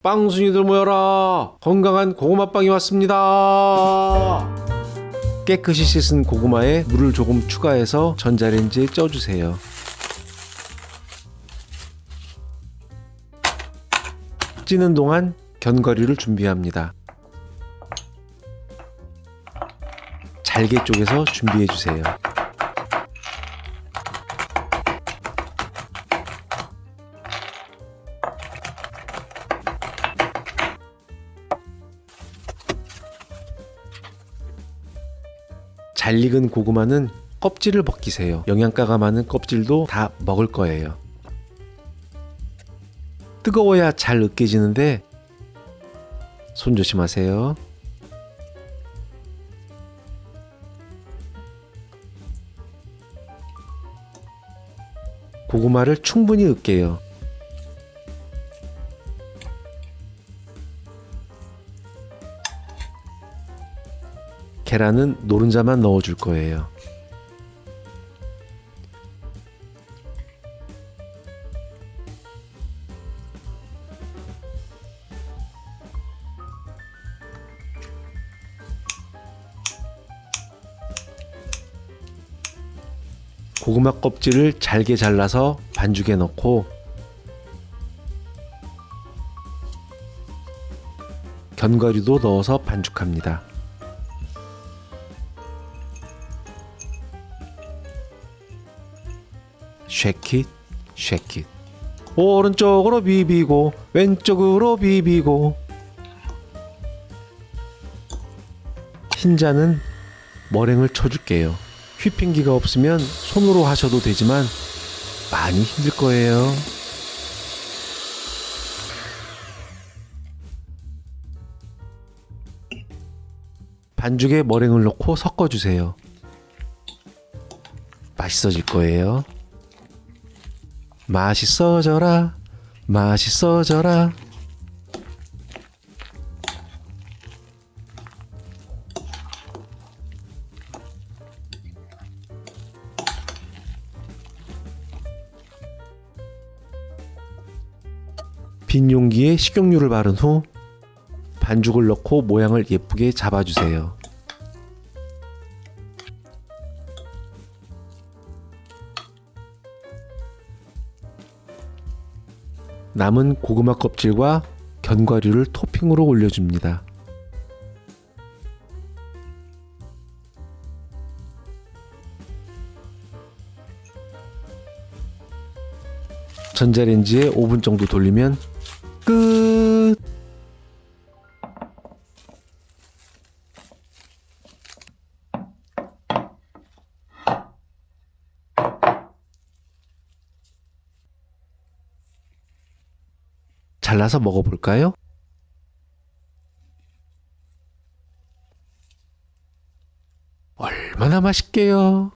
빵순이들 모여라. 건강한 고구마빵이 왔습니다. 깨끗이 씻은 고구마에 물을 조금 추가해서 전자레인지에 쪄주세요. 찌는 동안 견과류를 준비합니다. 잘게 쪼개서 준비해주세요. 잘 익은 고구마는 껍질을 벗기세요. 영양가가 많은 껍질도 다 먹을 거예요. 뜨거워야 잘 으깨지는데 손 조심하세요. 고구마를 충분히 으깨요. 계란은 노른자만 넣어줄 거예요. 고구마 껍질을 잘게 잘라서 반죽에 넣고 견과류도 넣어서 반죽합니다. 쉐킷 쉐킷. 오른쪽으로 비비고 왼쪽으로 비비고. 흰자는 머랭을 쳐줄게요. 휘핑기가 없으면 손으로 하셔도 되지만 많이 힘들 거예요. 반죽에 머랭을 넣고 섞어주세요. 맛있어질 거예요. 맛있어져라, 맛있어져라. 빈 용기에 식용유를 바른 후 반죽을 넣고 모양을 예쁘게 잡아주세요. 남은 고구마 껍질과 견과류를 토핑으로 올려줍니다. 전자레인지에 5분 정도 돌리면 끝! 잘라서 먹어볼까요? 얼마나 맛있게요.